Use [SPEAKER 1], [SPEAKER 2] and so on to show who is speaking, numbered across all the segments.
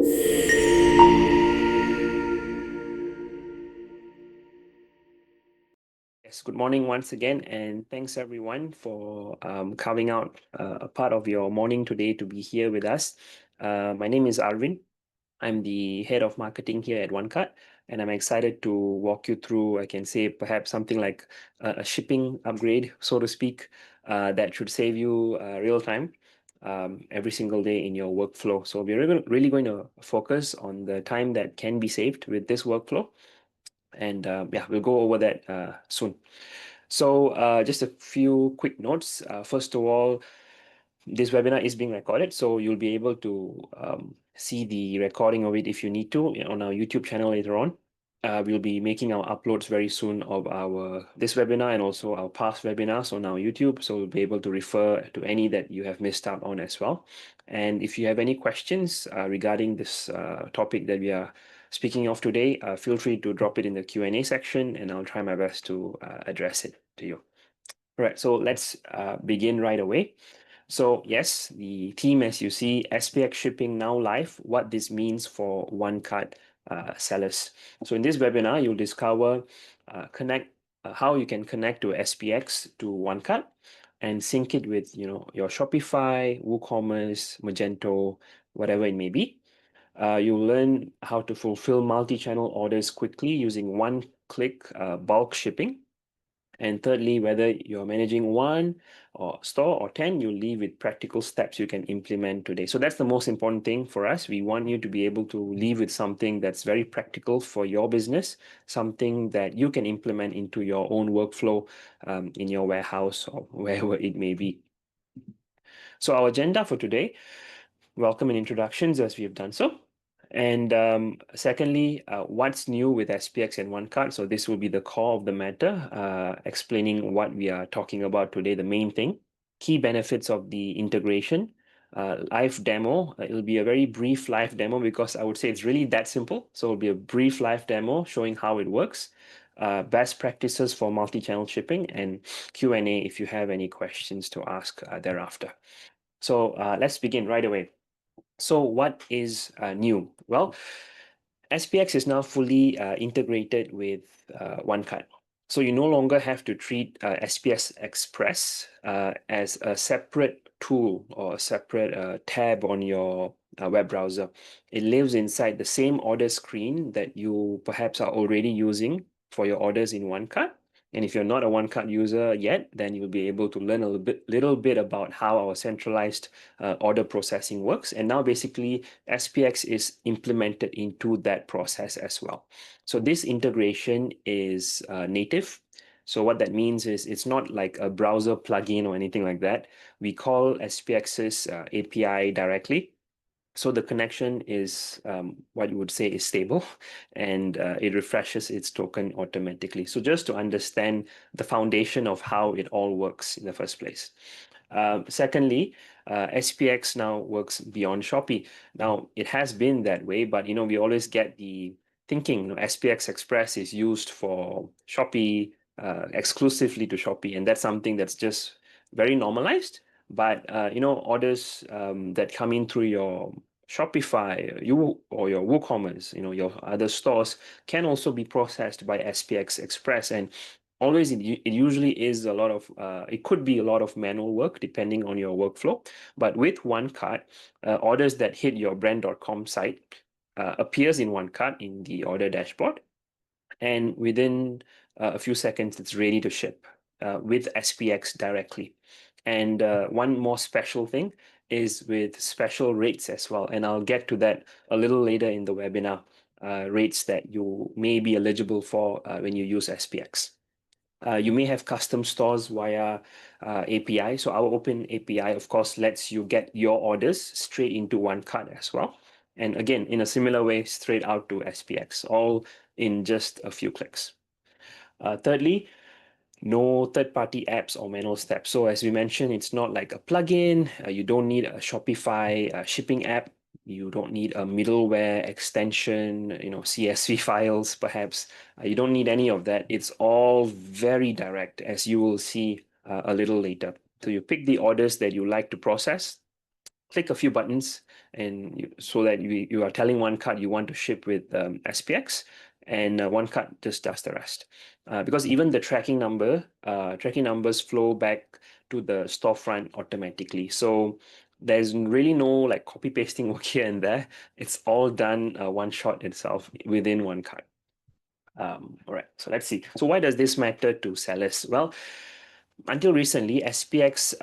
[SPEAKER 1] Yes, good morning once again, and thanks everyone for carving out a part of your morning today to be here with us. My name is Arvind. I'm the head of marketing here at OneCart, and I'm excited to walk you through, I can say, perhaps something like a shipping upgrade, so to speak, that should save you real time every single day in your workflow. So we're really going to focus on the time that can be saved with this workflow. And yeah, we'll go over that soon. So just a few quick notes. First of all, this webinar is being recorded, so you'll be able to see the recording of it if you need to on our YouTube channel later on. We'll be making our uploads very soon of this webinar and also our past webinars on our YouTube, so we'll be able to refer to any that you have missed out on as well. And if you have any questions regarding this topic that we are speaking of today, feel free to drop it in the Q&A section, and I'll try my best to address it to you. All right, so let's begin right away. So yes, the team, as you see, SPX shipping now live, what this means for OneCart sellers. So in this webinar, you'll discover how you can connect to SPX to OneCart and sync it with your Shopify, WooCommerce, Magento, whatever it may be. You'll learn how to fulfill multi-channel orders quickly using one-click bulk shipping. And thirdly, whether you're managing one or store or 10, you'll leave with practical steps you can implement today. So that's the most important thing for us. We want you to be able to leave with something that's very practical for your business, something that you can implement into your own workflow in your warehouse or wherever it may be. So our agenda for today, welcome and introductions as we have done so. And secondly, what's new with SPX and OneCart? So this will be the core of the matter, explaining what we are talking about today, the main thing, key benefits of the integration, live demo. It'll be a very brief live demo because I would say it's really that simple. So it'll be a brief live demo showing how it works, best practices for multi-channel shipping, and Q&A if you have any questions to ask thereafter. So let's begin right away. So what is new? Well, SPX is now fully integrated with OneCart. So you no longer have to treat SPX Express as a separate tool or a separate tab on your web browser. It lives inside the same order screen that you perhaps are already using for your orders in OneCart. And if you're not a OneCart user yet, then you'll be able to learn a little bit about how our centralized order processing works. And now basically SPX is implemented into that process as well. So this integration is native. So what that means is it's not like a browser plugin or anything like that. We call SPX's API directly. So the connection is what you would say is stable, and it refreshes its token automatically. So just to understand the foundation of how it all works in the first place. Secondly, SPX now works beyond Shopee. Now, it has been that way, but we always get the thinking, SPX Express is used for Shopee, exclusively to Shopee, and that's something that's just very normalized. But orders that come in through your Shopify, or your WooCommerce, your other stores can also be processed by SPX Express, and always it usually is a lot of it could be a lot of manual work depending on your workflow. But with OneCart, orders that hit your brand.com site appears in OneCart in the order dashboard, and within a few seconds it's ready to ship with SPX directly. And one more special thing is with special rates as well, and I'll get to that a little later in the webinar, rates that you may be eligible for when you use SPX. You may have custom stores via API. So our open API, of course, lets you get your orders straight into OneCart as well. And again, in a similar way, straight out to SPX, all in just a few clicks. Thirdly, no third-party apps or manual steps. So as we mentioned, it's not like a plugin. You don't need a Shopify shipping app. You don't need a middleware extension, CSV files, perhaps. You don't need any of that. It's all very direct, as you will see a little later. So you pick the orders that you like to process, click a few buttons, and so that you are telling OneCart you want to ship with SPX, and OneCart just does the rest. Because even the tracking numbers flow back to the storefront automatically. So there's really no like copy pasting work here and there. It's all done one shot itself within OneCart. All right, so let's see. So why does this matter to sellers? Well, until recently, SPX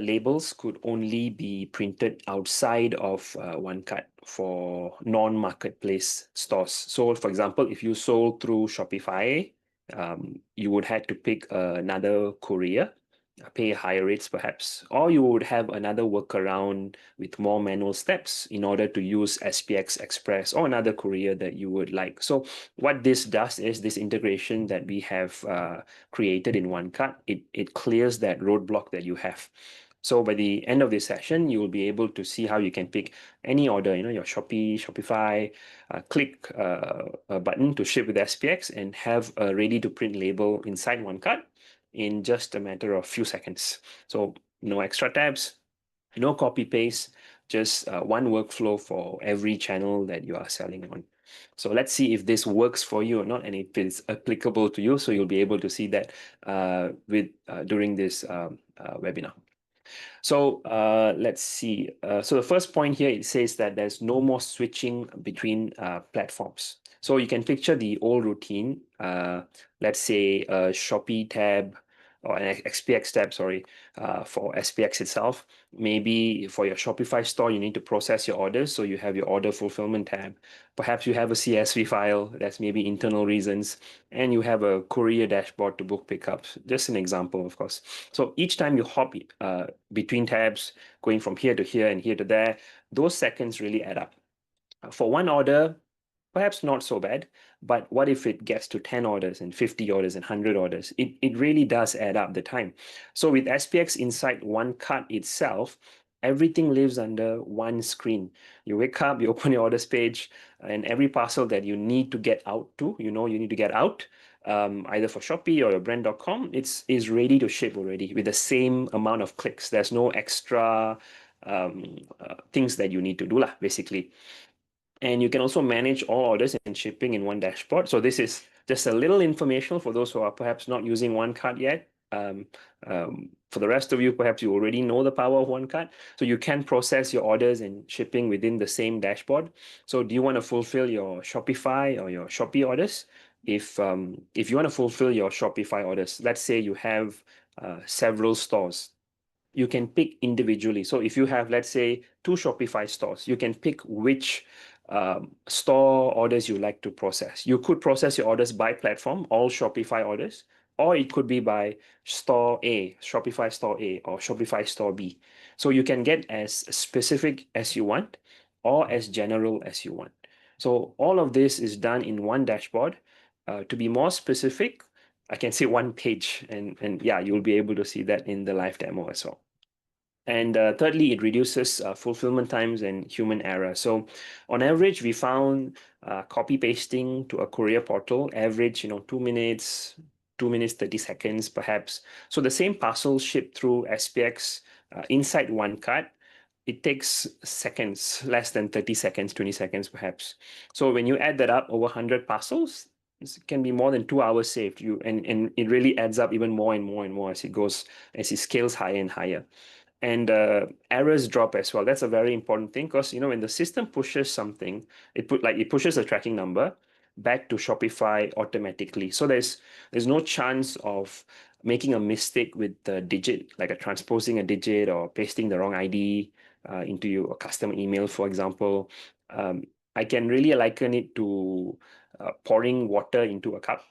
[SPEAKER 1] labels could only be printed outside of OneCart for non-marketplace stores. So, for example, if you sold through Shopify, you would have to pick another courier, pay higher rates perhaps, or you would have another workaround with more manual steps in order to use SPX Express or another courier that you would like. So, what this does is this integration that we have created in OneCart, it clears that roadblock that you have. So by the end of this session, you will be able to see how you can pick any order, your Shopee, Shopify, click a button to ship with SPX and have a ready to print label inside OneCart in just a matter of few seconds. So no extra tabs, no copy paste, just one workflow for every channel that you are selling on. So let's see if this works for you or not, and if it's applicable to you. So you'll be able to see that during this webinar. So let's see. So the first point here, it says that there's no more switching between platforms. So you can picture the old routine. Let's say a Shopee tab or an XPX tab, sorry, for SPX itself. Maybe for your Shopify store, you need to process your orders. So you have your order fulfillment tab. Perhaps you have a CSV file. That's maybe internal reasons. And you have a courier dashboard to book pickups. Just an example, of course. So each time you hop between tabs, going from here to here and here to there, those seconds really add up. For one order, perhaps not so bad, but what if it gets to 10 orders and 50 orders and 100 orders? It really does add up the time. So with SPX inside OneCart itself, everything lives under one screen. You wake up, you open your orders page, and every parcel that you need to get out to, you need to get out, either for Shopee or your brand.com, is ready to ship already with the same amount of clicks. There's no extra things that you need to do, lah, basically. And you can also manage all orders and shipping in one dashboard. So this is just a little informational for those who are perhaps not using OneCart yet. For the rest of you, perhaps you already know the power of OneCart. So you can process your orders and shipping within the same dashboard. So do you want to fulfill your Shopify or your Shopee orders? If you want to fulfill your Shopify orders, let's say you have several stores, you can pick individually. So if you have, let's say, 2 Shopify stores, you can pick which store orders you like to process. You could process your orders by platform, all Shopify orders, or it could be by store A, Shopify store A, or Shopify store B. So you can get as specific as you want or as general as you want. So all of this is done in one dashboard. To be more specific, I can say one page, and yeah, you'll be able to see that in the live demo as well. And thirdly, it reduces fulfillment times and human error. So on average, we found copy pasting to a courier portal, average, 2 minutes, 2 minutes, 30 seconds, perhaps. So the same parcel shipped through SPX inside OneCart, it takes seconds, less than 30 seconds, 20 seconds, perhaps. So when you add that up over 100 parcels, it can be more than 2 hours saved. And it really adds up even more and more and more as it scales higher and higher. And errors drop as well. That's a very important thing, because when the system pushes something, it pushes a tracking number back to Shopify automatically. So there's no chance of making a mistake with the digit, like transposing a digit or pasting the wrong ID into your customer email, for example. I can really liken it to pouring water into a cup.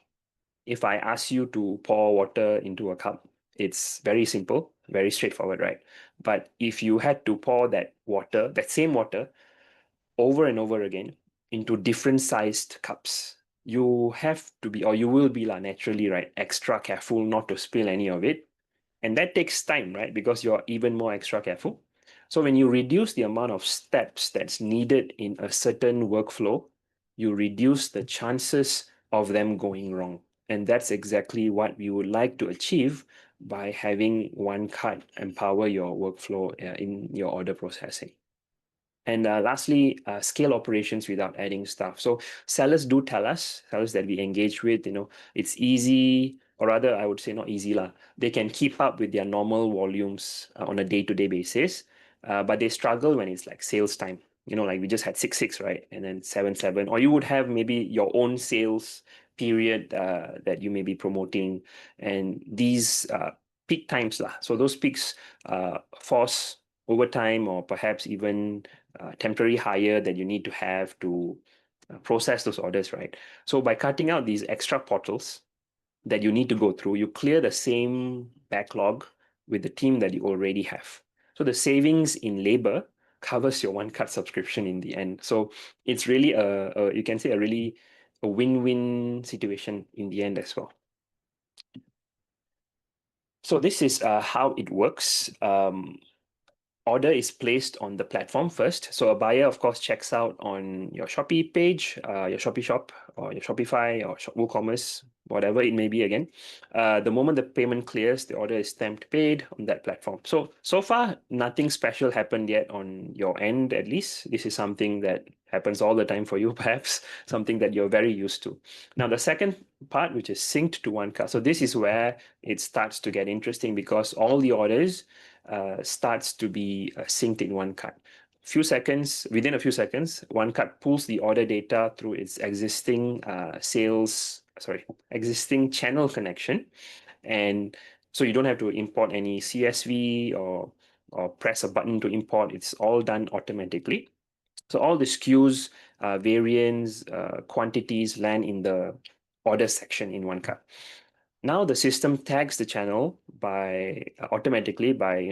[SPEAKER 1] If I ask you to pour water into a cup, it's very simple, very straightforward, right? But if you had to pour that same water, over and over again into different sized cups, you have to be, or you will be naturally, right, extra careful not to spill any of it. And that takes time, right? Because you're even more extra careful. So when you reduce the amount of steps that's needed in a certain workflow, you reduce the chances of them going wrong. And that's exactly what we would like to achieve by having OneCart empower your workflow in your order processing. And lastly, scale operations without adding staff. So sellers do tell us, sellers that we engage with, it's easy, or rather, I would say not easy lah. They can keep up with their normal volumes on a day-to-day basis, but they struggle when it's like sales time. Like we just had 6/6, right? And then 7/7, or you would have maybe your own sales period that you may be promoting, and these peak times lah. So those peaks force overtime or perhaps even temporary hire that you need to have to process those orders, right? So by cutting out these extra portals that you need to go through, you clear the same backlog with the team that you already have. So the savings in labor covers your OneCart subscription in the end. So it's really you can say a win-win situation in the end as well. So this is how it works. Order is placed on the platform first. So a buyer, of course, checks out on your Shopee page, your Shopee shop, or your Shopify, or WooCommerce, whatever it may be again. The moment the payment clears, the order is stamped paid on that platform. So far, nothing special happened yet on your end, at least. This is something that happens all the time for you, perhaps, something that you're very used to. Now, the second part, which is synced to OneCart. So this is where it starts to get interesting because all the orders starts to be synced in OneCart. Within a few seconds, OneCart pulls the order data through its existing existing channel connection, and so you don't have to import any CSV or press a button to import. It's all done automatically. So all the SKUs, variants, quantities land in the order section in OneCart. Now the system tags the channel by automatically by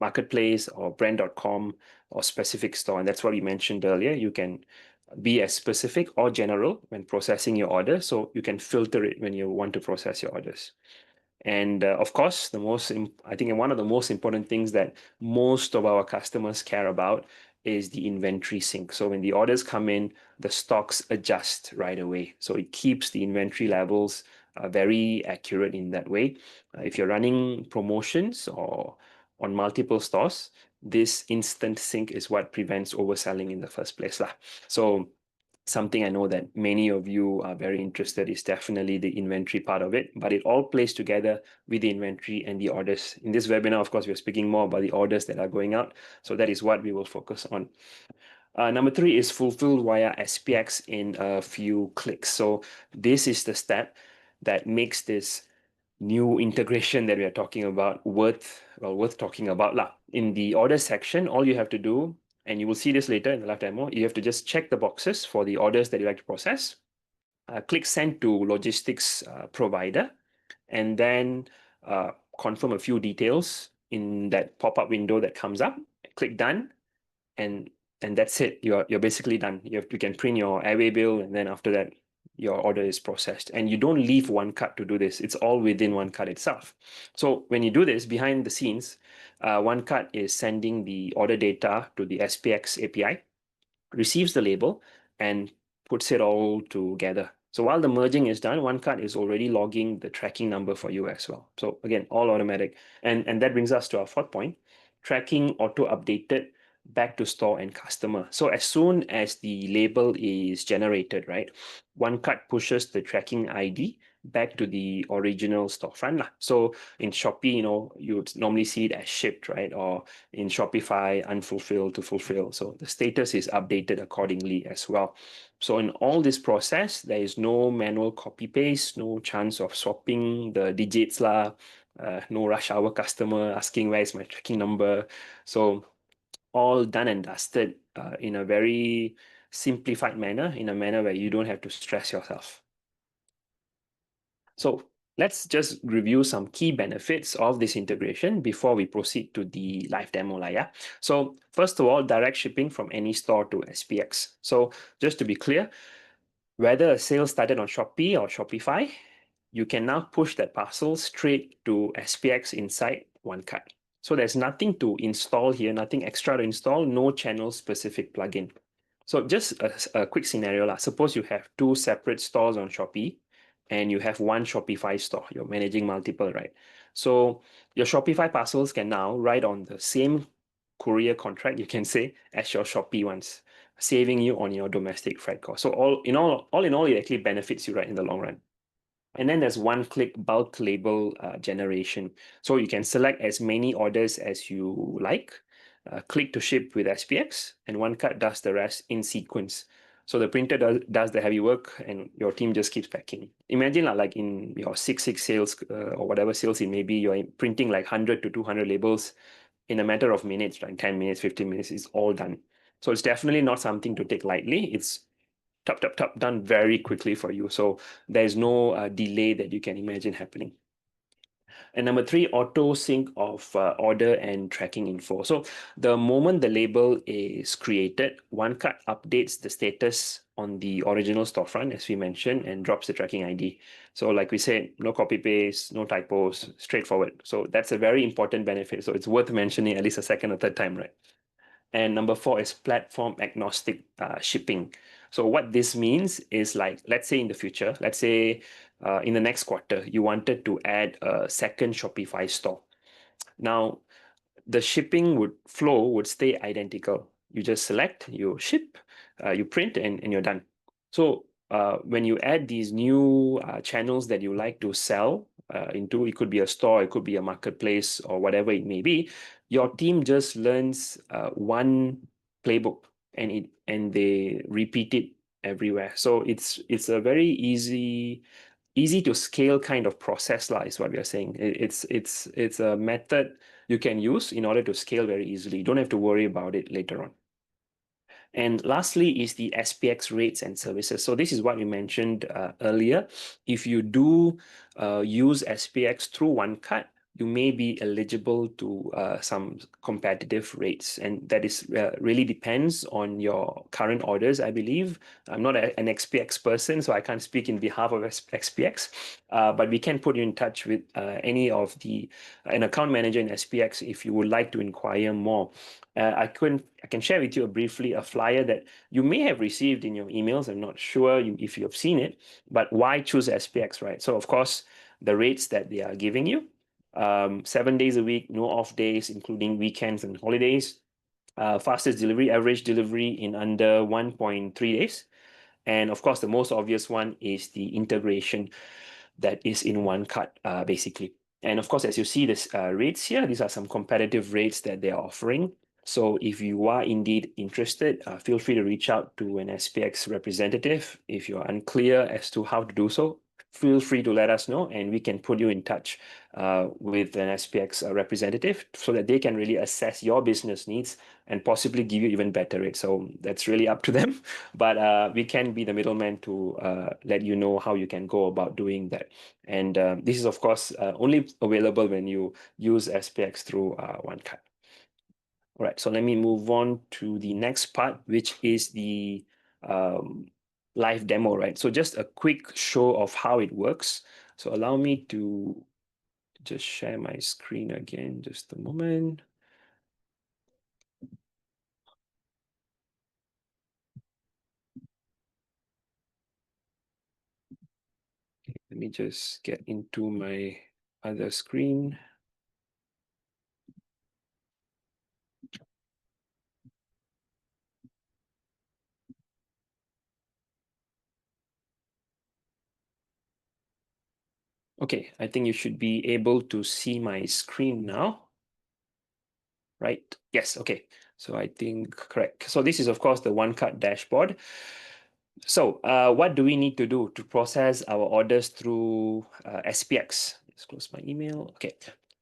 [SPEAKER 1] marketplace or brand.com or specific store, and that's what we mentioned earlier. You can be as specific or general when processing your order, so you can filter it when you want to process your orders. And of course, I think one of the most important things that most of our customers care about is the inventory sync. So when the orders come in, the stocks adjust right away. So it keeps the inventory levels very accurate in that way. If you're running promotions or on multiple stores, this instant sync is what prevents overselling in the first place lah. So something I know that many of you are very interested is definitely the inventory part of it, but it all plays together with the inventory and the orders. In this webinar, of course, we're speaking more about the orders that are going out. So that is what we will focus on. Number 3 is fulfilled via SPX in a few clicks. So this is the step that makes this new integration that we are talking about worth talking about lah. In the order section, all you have to do, and you will see this later in the live demo, you have to just check the boxes for the orders that you like to process. Click send to logistics provider, and then confirm a few details in that pop-up window that comes up. Click done, and that's it. You're basically done. You can print your airway bill, and then after that, your order is processed. And you don't leave OneCart to do this. It's all within OneCart itself. So when you do this behind the scenes, OneCart is sending the order data to the SPX API, receives the label, and puts it all together. So while the merging is done, OneCart is already logging the tracking number for you as well. So again, all automatic. And that brings us to our fourth point, tracking auto-updated back to store and customer. So as soon as the label is generated, right, OneCart pushes the tracking ID back to the original storefront lah. So in Shopee, you would normally see it as shipped, right? Or in Shopify, unfulfilled to fulfill. So the status is updated accordingly as well. So in all this process, there is no manual copy paste, no chance of swapping the digits lah, no rush hour customer asking where is my tracking number. So all done and dusted in a very simplified manner, in a manner where you don't have to stress yourself. So let's just review some key benefits of this integration before we proceed to the live demo lah, yeah? So first of all, direct shipping from any store to SPX. So just to be clear, whether a sale started on Shopee or Shopify, you can now push that parcel straight to SPX inside OneCart. So there's nothing to install here, nothing extra to install, no channel-specific plugin. So just a quick scenario lah. Suppose you have 2 separate stores on Shopee and you have 1 Shopify store. You're managing multiple, right? So your Shopify parcels can now ride on the same courier contract, you can say, as your Shopee ones, saving you on your domestic freight cost. So all in all, it actually benefits you right in the long run. And then there's one-click bulk label generation. So you can select as many orders as you like, click to ship with SPX, and OneCart does the rest in sequence. So the printer does the heavy work, and your team just keeps packing. Imagine like in your 6/6 sales or whatever sales it may be, you're printing like 100 to 200 labels in a matter of minutes, like 10 minutes, 15 minutes, is all done. So it's definitely not something to take lightly. It's tap, done very quickly for you. So there's no delay that you can imagine happening. And number three, auto sync of order and tracking info. So the moment the label is created, OneCart updates the status on the original storefront, as we mentioned, and drops the tracking ID. So like we said, no copy paste, no typos, straightforward. So that's a very important benefit. So it's worth mentioning at least a second or third time, right? And number four is platform agnostic shipping. So what this means is, like, let's say in the future, let's say in the next quarter, you wanted to add a second Shopify store. Now, the shipping flow would stay identical. You just select, you ship, you print, and you're done. So when you add these new channels that you like to sell into, it could be a store, it could be a marketplace, or whatever it may be, your team just learns one playbook, and they repeat it everywhere. So it's a very easy to scale kind of process lah, is what we are saying. It's a method you can use in order to scale very easily. You don't have to worry about it later on. And lastly is the SPX rates and services. So this is what we mentioned earlier. If you do use SPX through OneCart, you may be eligible to some competitive rates, and that is really depends on your current orders, I believe. I'm not an SPX person, so I can't speak in behalf of SPX, but we can put you in touch with any of an account manager in SPX if you would like to inquire more. I can share with you briefly a flyer that you may have received in your emails. I'm not sure if you have seen it, but why choose SPX, right? So of course, the rates that they are giving you, 7 days a week, no off days, including weekends and holidays, fastest delivery, average delivery in under 1.3 days. And of course, the most obvious one is the integration that is in OneCart, basically. And of course, as you see this rates here, these are some competitive rates that they are offering. So if you are indeed interested, feel free to reach out to an SPX representative. If you're unclear as to how to do so, feel free to let us know, and we can put you in touch with an SPX representative so that they can really assess your business needs and possibly give you even better rates. So that's really up to them. But we can be the middleman to let you know how you can go about doing that. And this is, of course, only available when you use SPX through OneCart. All right, so let me move on to the next part, which is the live demo, right? So just a quick show of how it works. So allow me to just share my screen again, just a moment. Let me just get into my other screen. Okay, I think you should be able to see my screen now, right? Yes, okay. So I think correct. So this is, of course, the OneCart dashboard. So what do we need to do to process our orders through SPX? Let's close my email. Okay,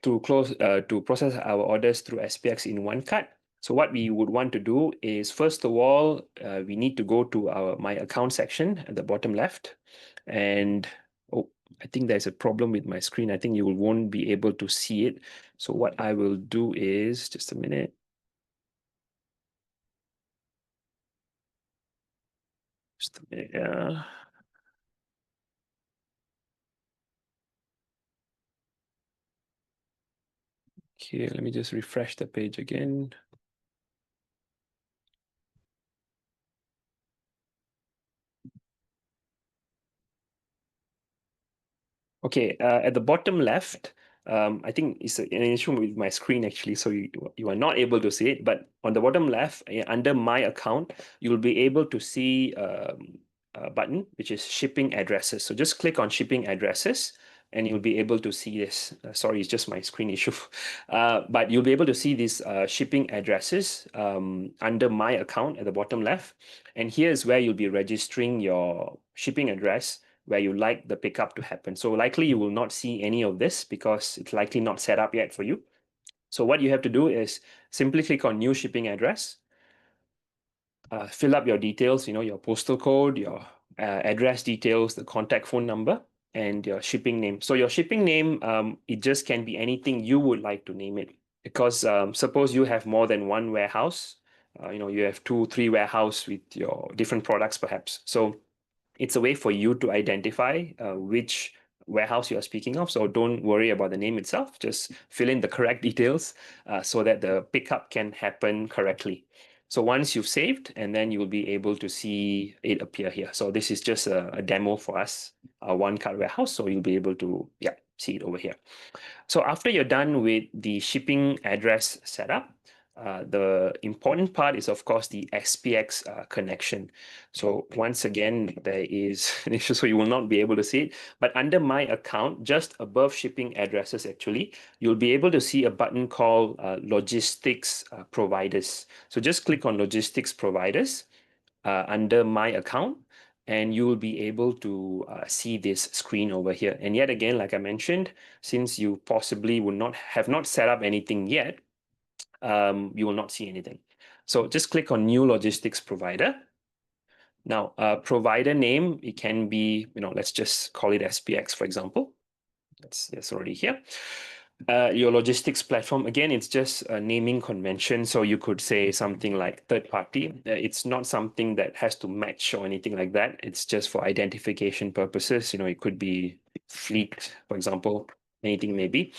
[SPEAKER 1] to process our orders through SPX in OneCart. So what we would want to do is, first of all, we need to go to my account section at the bottom left, and oh, I think there's a problem with my screen. I think you won't be able to see it. So what I will do is, just a minute. Just a minute. Okay, let me just refresh the page again. Okay, at the bottom left, I think it's an issue with my screen actually, so you are not able to see it. But on the bottom left, under my account, you'll be able to see a button which is shipping addresses. So just click on shipping addresses, and you'll be able to see this. Sorry, it's just my screen issue. But you'll be able to see these shipping addresses under my account at the bottom left. And here's where you'll be registering your shipping address where you like the pickup to happen. So likely you will not see any of this because it's likely not set up yet for you. So what you have to do is simply click on new shipping address, fill up your details, your postal code, your address details, the contact phone number, and your shipping name. So your shipping name, it just can be anything you would like to name it. Because suppose you have more than one warehouse, you have 2, 3 warehouse with your different products perhaps. So it's a way for you to identify which warehouse you are speaking of. So don't worry about the name itself. Just fill in the correct details so that the pickup can happen correctly. So once you've saved, and then you'll be able to see it appear here. So this is just a demo for us, a OneCart warehouse. So you'll be able to see it over here. So after you're done with the shipping address setup, the important part is, of course, the SPX connection. So once again, there is an issue, so you will not be able to see it. But under my account, just above shipping addresses, actually, you'll be able to see a button called Logistics Providers. So just click on Logistics Providers under my account, and you will be able to see this screen over here. And yet again, like I mentioned, since you possibly would not have not set up anything yet, you will not see anything. So just click on new logistics provider. Now, provider name, it can be, let's just call it SPX, for example. That's already here. Your logistics platform, again, it's just a naming convention. So you could say something like third party. It's not something that has to match or anything like that. It's just for identification purposes. It could be fleet, for example, anything maybe.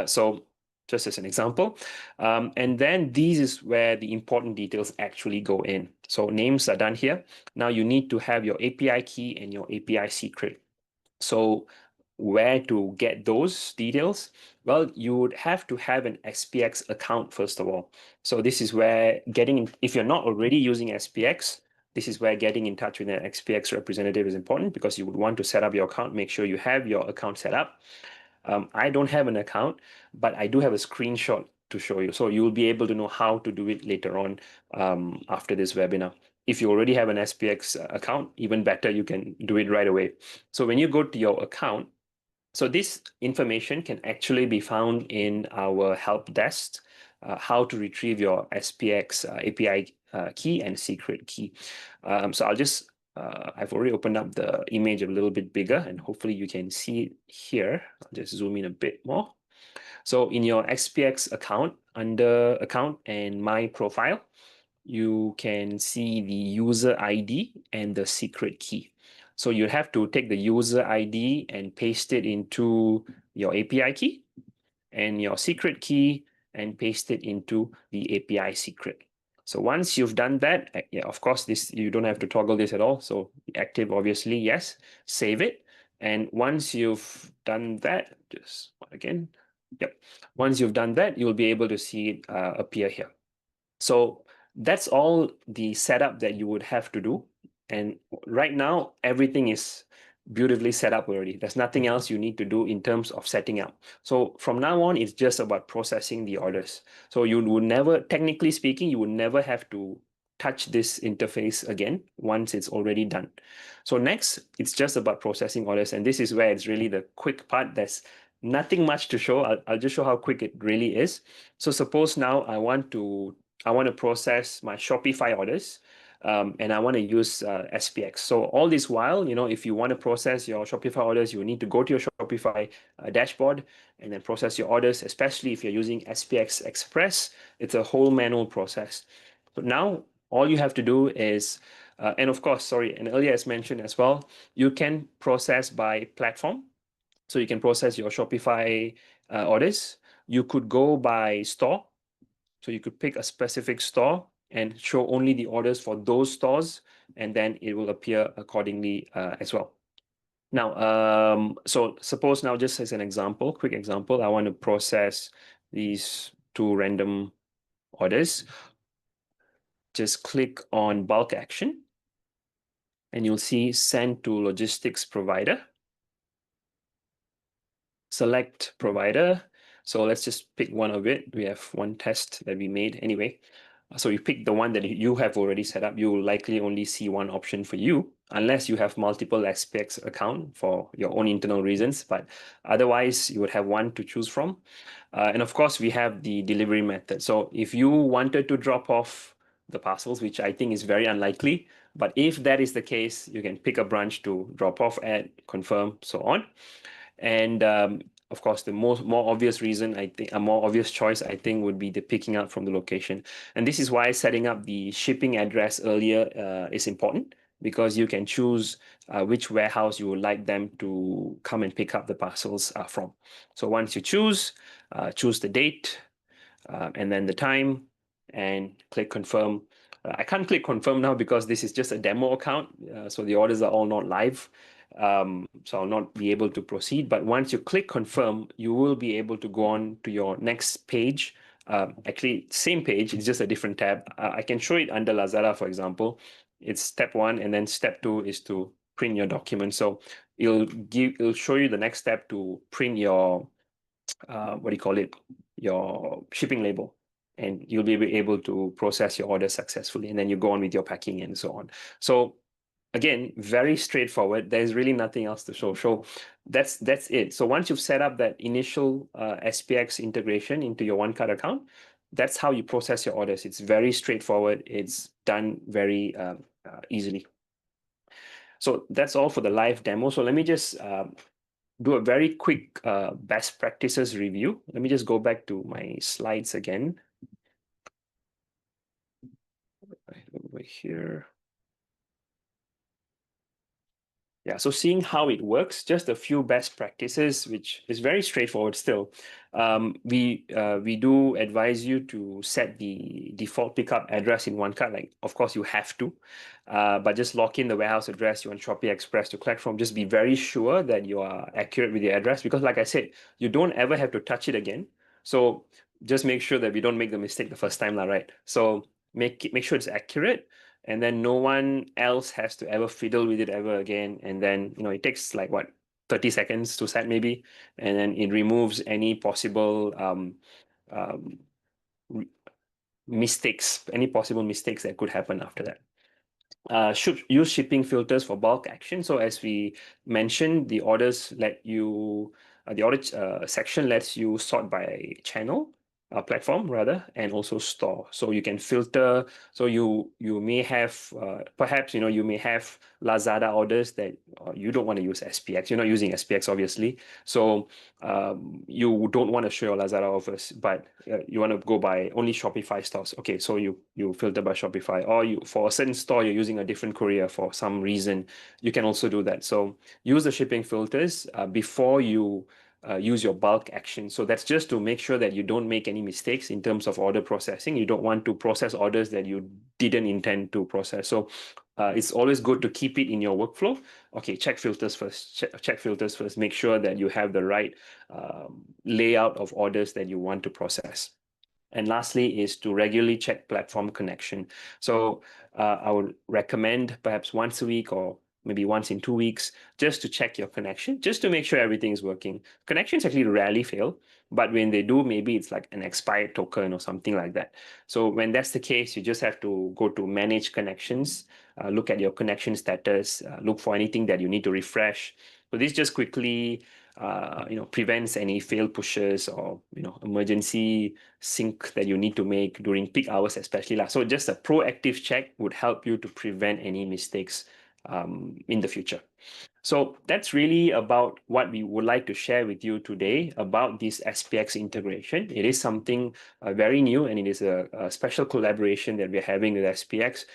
[SPEAKER 1] So just as an example. And then these is where the important details actually go in. So names are done here. Now you need to have your API key and your API secret. So where to get those details? Well, you would have to have an SPX account first of all. So this is where if you're not already using SPX, this is where getting in touch with an SPX representative is important, because you would want to set up your account, make sure you have your account set up. I don't have an account, but I do have a screenshot to show you. So you'll be able to know how to do it later on after this webinar. If you already have an SPX account, even better, you can do it right away. So when you go to your account, so this information can actually be found in our help desk, how to retrieve your SPX API key and secret key. So I've already opened up the image a little bit bigger, and hopefully you can see it here. I'll just zoom in a bit more. So in your SPX account, under account and my profile, you can see the user ID and the secret key. So you have to take the user ID and paste it into your API key, and your secret key and paste it into the API secret. So once you've done that, of course, you don't have to toggle this at all. So active, obviously, yes. Save it. And once you've done that, just again, yep. Once you've done that, you'll be able to see it appear here. So that's all the setup that you would have to do. And right now, everything is beautifully set up already. There's nothing else you need to do in terms of setting up. So from now on, it's just about processing the orders. So you would never, technically speaking, you would never have to touch this interface again once it's already done. So next, it's just about processing orders. And this is where it's really the quick part. There's nothing much to show. I'll just show how quick it really is. So suppose now I want to process my Shopify orders, and I want to use SPX. So all this while, if you want to process your Shopify orders, you need to go to your Shopify dashboard and then process your orders, especially if you're using SPX Express. It's a whole manual process. But now all you have to do is, and of course, sorry, and earlier as mentioned as well, you can process by platform. So you can process your Shopify orders. You could go by store. So you could pick a specific store and show only the orders for those stores, and then it will appear accordingly as well. Now, so suppose now, just as an example, quick example, I want to process these two random orders. Just click on bulk action and you'll see send to logistics provider. Select provider. So let's just pick one of it. We have one test that we made anyway. So you pick the one that you have already set up. You will likely only see one option for you, unless you have multiple SPX account for your own internal reasons. But otherwise, you would have one to choose from. And of course, we have the delivery method. So if you wanted to drop off the parcels, which I think is very unlikely, but if that is the case, you can pick a branch to drop off at, confirm, so on. And of course, the more obvious reason, I think, a more obvious choice, I think, would be the picking up from the location. And this is why setting up the shipping address earlier is important, because you can choose which warehouse you would like them to come and pick up the parcels from. So once you choose the date, and then the time, and click confirm. I can't click confirm now because this is just a demo account, so the orders are all not live. So I'll not be able to proceed. But once you click confirm, you will be able to go on to your next page. Actually, same page, it's just a different tab. I can show it under Lazada, for example. It's step 1, and then step 2 is to print your document. So it'll show you the next step to print your what do you call it, your shipping label, and you'll be able to process your order successfully, and then you go on with your packing and so on. So again, very straightforward. There's really nothing else to show. So that's it. So once you've set up that initial SPX integration into your OneCart account, that's how you process your orders. It's very straightforward. It's done very easily. So that's all for the live demo. So let me just do a very quick best practices review. Let me just go back to my slides again. Right over here. Yeah, so seeing how it works, just a few best practices, which is very straightforward still. We do advise you to set the default pickup address in OneCart. Like, of course, you have to, but just lock in the warehouse address you want Shopee Express to collect from. Just be very sure that you are accurate with the address, because like I said, you don't ever have to touch it again. So just make sure that we don't make the mistake the first time, right? So make sure it's accurate, and then no one else has to ever fiddle with it ever again. And then, it takes like what, 30 seconds to set maybe, and then it removes any possible um, mistakes, any possible mistakes that could happen after that. Should use shipping filters for bulk action. So as we mentioned, the orders let you, the order section lets you sort by channel, platform rather, and also store. So you can filter. So you may have perhaps you may have Lazada orders that you don't want to use SPX. You're not using SPX obviously. So you don't want to show your Lazada offers, but you want to go by only Shopify stores. Okay, so you filter by Shopify, or you, for a certain store, you're using a different courier for some reason, you can also do that. So use the shipping filters before you use your bulk action. So that's just to make sure that you don't make any mistakes in terms of order processing. You don't want to process orders that you didn't intend to process. So it's always good to keep it in your workflow. Okay, check filters first. Check filters first. Make sure that you have the right layout of orders that you want to process. And lastly is to regularly check platform connection. So I would recommend perhaps once a week, or maybe once in 2 weeks, just to check your connection, just to make sure everything is working. Connections actually rarely fail, but when they do, maybe it's like an expired token or something like that. So when that's the case, you just have to go to manage connections, look at your connection status, look for anything that you need to refresh. So this just quickly prevents any failed pushes, or emergency sync that you need to make during peak hours especially. So just a proactive check would help you to prevent any mistakes in the future. So that's really about what we would like to share with you today about this SPX integration. It is something very new, and it is a special collaboration that we're having with SPX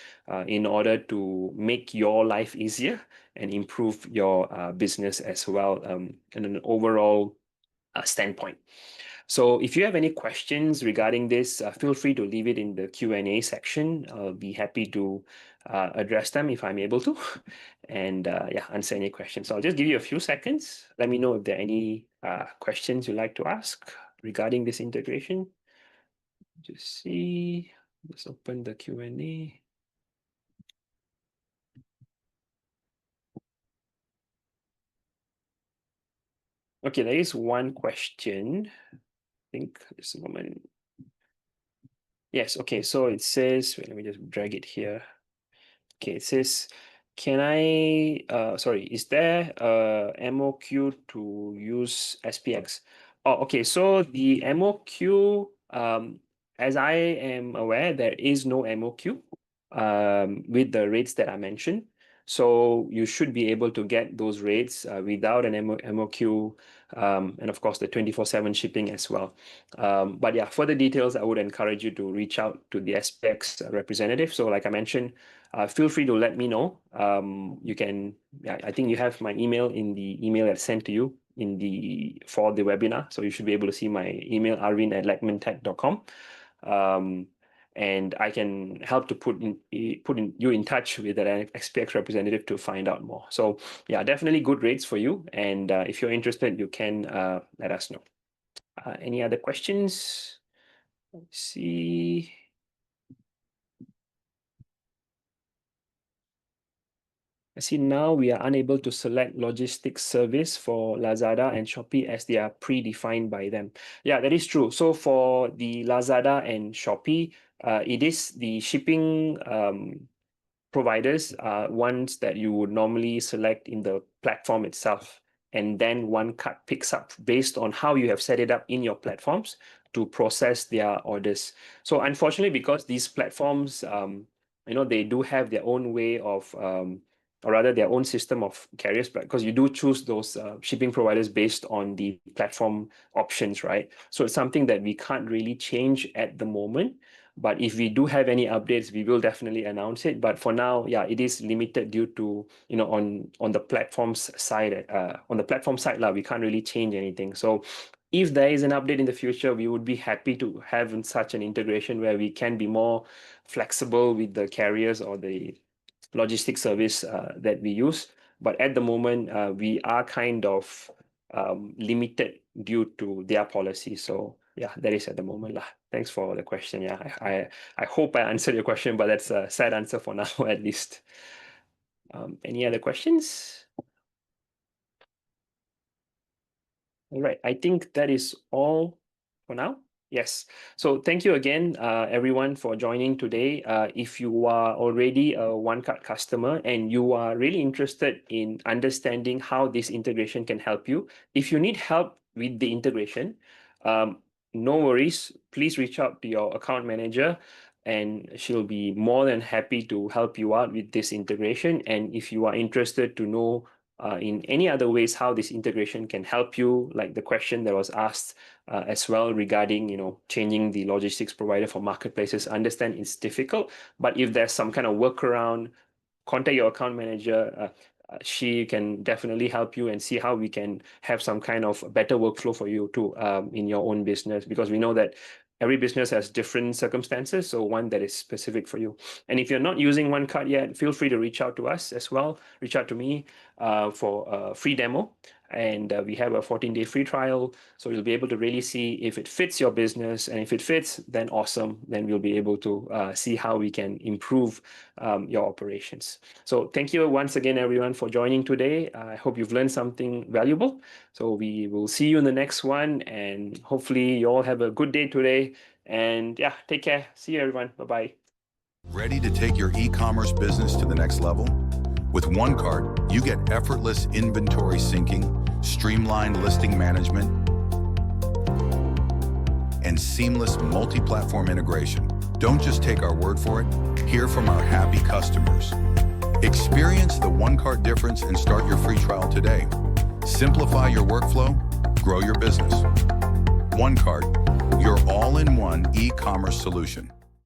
[SPEAKER 1] in order to make your life easier and improve your business as well, in an overall standpoint. So if you have any questions regarding this, feel free to leave it in the Q&A section. I'll be happy to address them if I'm able to, and yeah, answer any questions. So I'll just give you a few seconds. Let me know if there are any questions you'd like to ask regarding this integration. Just see. Let's open the Q&A. Okay, there is one question. I think just a moment. Yes, okay, so it says, wait, let me just drag it here. Okay, it says, sorry, is there a MOQ to use SPX? Oh, okay, so the MOQ, as I am aware, there is no MOQ with the rates that I mentioned. So you should be able to get those rates without an MOQ, and of course the 24/7 shipping as well. But yeah, further details, I would encourage you to reach out to the SPX representative. So like I mentioned, feel free to let me know. You can, I think you have my email in the email that's sent to you for the webinar. So you should be able to see my email, arvind@lagmantech.com. And I can help to put you in touch with an SPX representative to find out more. So yeah, definitely good rates for you. And if you're interested, you can let us know. Any other questions? Let's see. I see now we are unable to select logistics service for Lazada and Shopee as they are predefined by them. Yeah, that is true. So for the Lazada and Shopee, it is the shipping providers are ones that you would normally select in the platform itself. And then OneCart picks up based on how you have set it up in your platforms to process their orders. So unfortunately, because these platforms, they do have their own way of, or rather their own system of carriers, because you do choose those shipping providers based on the platform options, right? So it's something that we can't really change at the moment. But if we do have any updates, we will definitely announce it. But for now, yeah, it is limited due to, on the platform's side, on the platform side, we can't really change anything. So if there is an update in the future, we would be happy to have such an integration where we can be more flexible with the carriers or the logistics service that we use. But at the moment, we are kind of limited due to their policy. So yeah, that is at the moment lah. Thanks for the question. Yeah, I hope I answered your question, but that's a sad answer for now at least. Any other questions? All right, I think that is all for now. Yes. So thank you again, everyone, for joining today. If you are already a OneCart customer and you are really interested in understanding how this integration can help you, if you need help with the integration, no worries. Please reach out to your account manager and she'll be more than happy to help you out with this integration. And if you are interested to know in any other ways how this integration can help you, like the question that was asked as well regarding changing the logistics provider for marketplaces, understand it's difficult, but if there's some kind of workaround, contact your account manager. She can definitely help you and see how we can have some kind of better workflow for you too in your own business, because we know that every business has different circumstances, so one that is specific for you. And if you're not using OneCart yet, feel free to reach out to us as well. Reach out to me for a free demo. And we have a 14-day free trial, so you'll be able to really see if it fits your business. And if it fits, then awesome. Then we'll be able to see how we can improve your operations. So thank you once again, everyone, for joining today. I hope you've learned something valuable. So we will see you in the next one. And hopefully you all have a good day today. And yeah, take care. See you, everyone. Bye-bye.
[SPEAKER 2] Ready to take your e-commerce business to the next level? With OneCart, you get effortless inventory syncing, streamlined listing management, and seamless multi-platform integration. Don't just take our word for it, hear from our happy customers. Experience the OneCart difference and start your free trial today. Simplify your workflow, grow your business. OneCart, your all-in-one e-commerce solution.